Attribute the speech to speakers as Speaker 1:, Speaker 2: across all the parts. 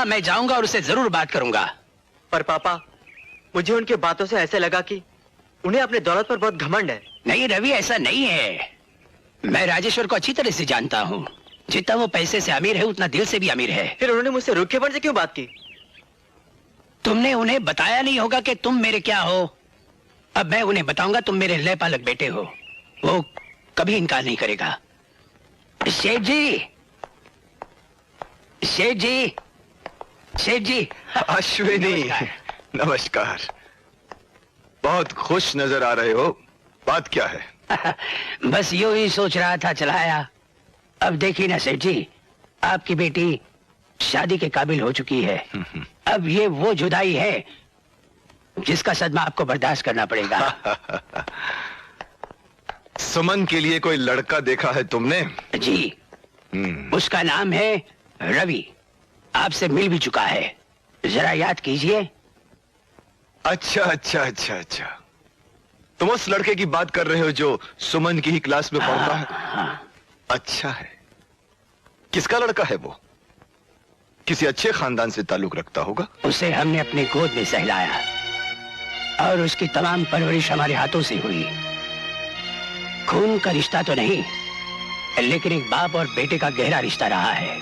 Speaker 1: हाँ, मैं जाऊंगा और उससे जरूर बात करूंगा।
Speaker 2: पर पापा, मुझे उनकी बातों से ऐसे लगा कि उन्हें अपने दौलत पर बहुत घमंड है।
Speaker 1: नहीं रवि, ऐसा नहीं है। मैं राजेश्वर को अच्छी तरह से जानता हूँ। जितना वो पैसे से अमीर है उतना दिल से भी अमीर है।
Speaker 2: फिर उन्होंने मुझसे रूखेपन से क्यों बात की?
Speaker 1: तुमने उन्हें बताया नहीं होगा कि तुम मेरे क्या हो। अब मैं उन्हें बताऊंगा तुम मेरे लय पालक बेटे हो। वो कभी इनकार नहीं करेगा। शेठ जी, शेठ जी, शेठ जी।
Speaker 3: अश्विनी, नमस्कार। बहुत खुश नजर आ रहे हो। बात क्या है?
Speaker 1: बस यूं ही सोच रहा था, चलाया। अब देखिए ना सेठ जी, आपकी बेटी शादी के काबिल हो चुकी है। अब ये वो जुदाई है जिसका सदमा आपको बर्दाश्त करना पड़ेगा।
Speaker 3: सुमन के लिए कोई लड़का देखा है तुमने?
Speaker 1: जी, उसका नाम है रवि। आपसे मिल भी चुका है, जरा याद कीजिए।
Speaker 3: अच्छा अच्छा अच्छा अच्छा, तुम उस लड़के की बात कर रहे हो जो सुमन की ही क्लास में पढ़ता है?
Speaker 1: हाँ।
Speaker 3: अच्छा है। किसका लड़का है वो? किसी अच्छे खानदान से ताल्लुक रखता होगा।
Speaker 1: उसे हमने अपनी गोद में सहलाया और उसकी तमाम परवरिश हमारे हाथों से हुई। खून का रिश्ता तो नहीं, लेकिन एक बाप और बेटे का गहरा रिश्ता रहा है।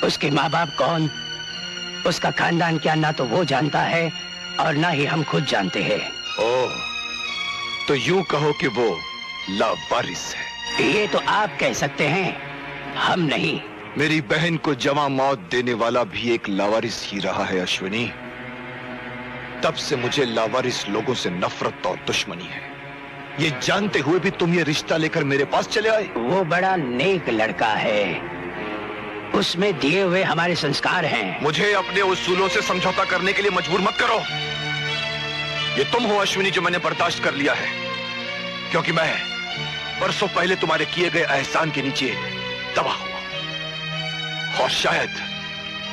Speaker 1: उसके माँ बाप कौन, उसका खानदान क्या, ना तो वो जानता है और ना ही हम खुद जानते हैं।
Speaker 3: ओह, तो यूं कहो कि वो लावारिस है।
Speaker 1: ये तो आप कह सकते हैं, हम नहीं।
Speaker 3: मेरी बहन को जवां मौत देने वाला भी एक लावारिस ही रहा है अश्विनी। तब से मुझे लावारिस लोगों से नफरत और दुश्मनी है। ये जानते हुए भी तुम ये रिश्ता लेकर मेरे पास चले आए।
Speaker 1: वो बड़ा नेक लड़का है, उसमें दिए हुए हमारे संस्कार हैं।
Speaker 3: मुझे अपने उसूलों से समझौता करने के लिए मजबूर मत करो। ये तुम हो अश्विनी जो मैंने बर्दाश्त कर लिया है, क्योंकि मैं बरसों पहले तुम्हारे किए गए एहसान के नीचे दबा हुआ, और शायद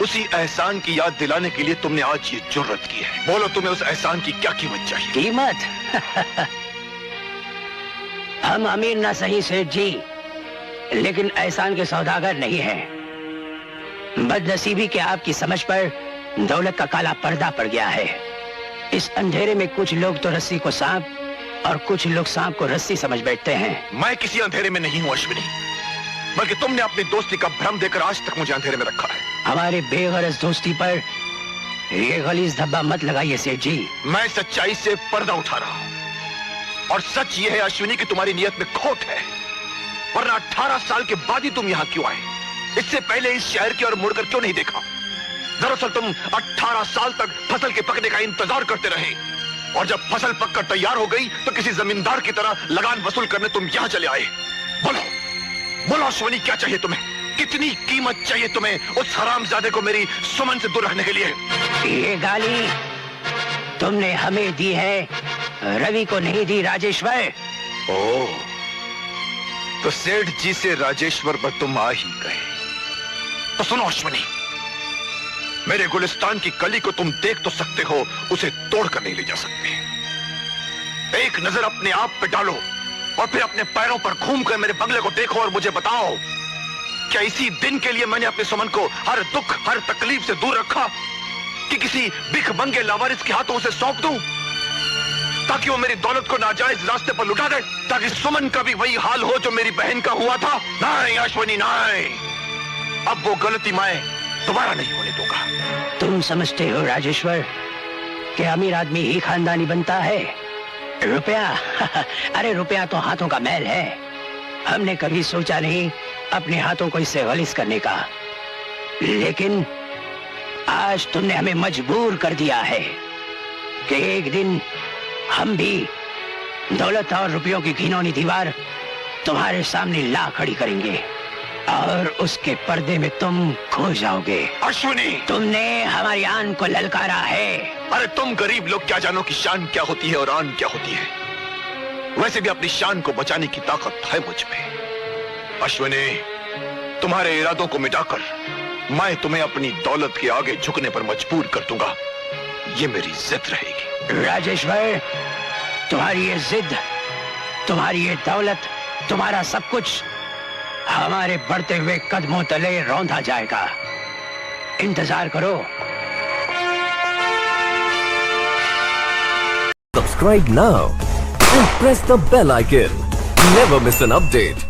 Speaker 3: उसी एहसान की याद दिलाने के लिए तुमने आज ये जुर्रत की है। बोलो, तुम्हें उस एहसान की क्या कीमत चाहिए?
Speaker 1: कीमत? हम अमीर ना सही सेठ जी, लेकिन एहसान के सौदागर नहीं हैं। बदनसीबी के आपकी समझ पर दौलत का काला पर्दा पड़ गया है। इस अंधेरे में कुछ लोग तो रस्सी को सांप और कुछ लोग सांप को रस्सी समझ बैठते हैं।
Speaker 3: मैं किसी अंधेरे में नहीं हूं अश्विनी, बल्कि तुमने अपनी दोस्ती का भ्रम देकर आज तक मुझे अंधेरे में रखा है।
Speaker 1: हमारे बेगरज दोस्ती पर ये गलीज धब्बा मत लगाइए सेठ जी।
Speaker 3: मैं सच्चाई से पर्दा उठा रहा हूं, और सच ये है अश्विनी कि तुम्हारी नियत में खोट है, वरना 18 साल के बाद ही तुम यहां क्यों आए? इससे पहले इस शहर की ओर मुड़कर क्यों नहीं देखा? दरअसल तुम 18 साल तक फसल के पकने का इंतजार करते रहे, और जब फसल पककर तैयार हो गई तो किसी जमींदार की तरह लगान वसूल करने तुम यहां चले आए। बोलो बोलो अश्विनी, क्या चाहिए तुम्हें? कितनी कीमत चाहिए तुम्हें उस हरामजादे को मेरी सुमन से दूर रखने के लिए?
Speaker 1: ये गाली तुमने हमें दी है, रवि को नहीं दी राजेश्वर।
Speaker 3: ओह, तो सेठ जी से राजेश्वर पर तुम आ ही गए। तो सुनो अश्विनी, मेरे गुलिस्तान की कली को तुम देख तो सकते हो, उसे तोड़कर नहीं ले जा सकते। एक नजर अपने आप पे डालो और फिर अपने पैरों पर घूमकर मेरे बंगले को देखो और मुझे बताओ, क्या इसी दिन के लिए मैंने अपने सुमन को हर दुख हर तकलीफ से दूर रखा कि किसी भिखमंगे लावारिस के हाथों उसे सौंप दूं, ताकि वो मेरी दौलत को नाजायज रास्ते पर लुटा दे, ताकि सुमन का भी वही हाल हो जो मेरी बहन का हुआ था? नहीं अश्विनी, नहीं। अब वो गलती मैं दोबारा नहीं होने दूंगा।
Speaker 1: तुम समझते हो राजेश्वर कि अमीर आदमी ही खानदानी बनता है? रुपया अरे रुपया तो हाथों का मैल है। हमने कभी सोचा नहीं अपने हाथों को इससे गलीज करने का, लेकिन आज तुमने हमें मजबूर कर दिया है कि एक दिन हम भी दौलत और रुपयों की घिनौनी दीवार तुम्हारे सामने ला खड़ी करेंगे और उसके पर्दे में तुम खो जाओगे।
Speaker 3: अश्विनी,
Speaker 1: तुमने हमारी आन को ललकारा है।
Speaker 3: अरे तुम गरीब लोग क्या जानो कि शान क्या होती है और आन क्या होती है। वैसे भी अपनी शान को बचाने की ताकत है मुझ में। अश्विनी, तुम्हारे इरादों को मिटाकर मैं तुम्हें अपनी दौलत के आगे झुकने पर मजबूर कर दूंगा। ये मेरी जिद रहेगी।
Speaker 1: राजेश्वर, तुम्हारी ये जिद, तुम्हारी ये दौलत, तुम्हारा सब कुछ हमारे बढ़ते हुए कदमों तले रौंदा जाएगा। इंतजार करो।
Speaker 4: Subscribe now and press the bell icon. Never miss an update.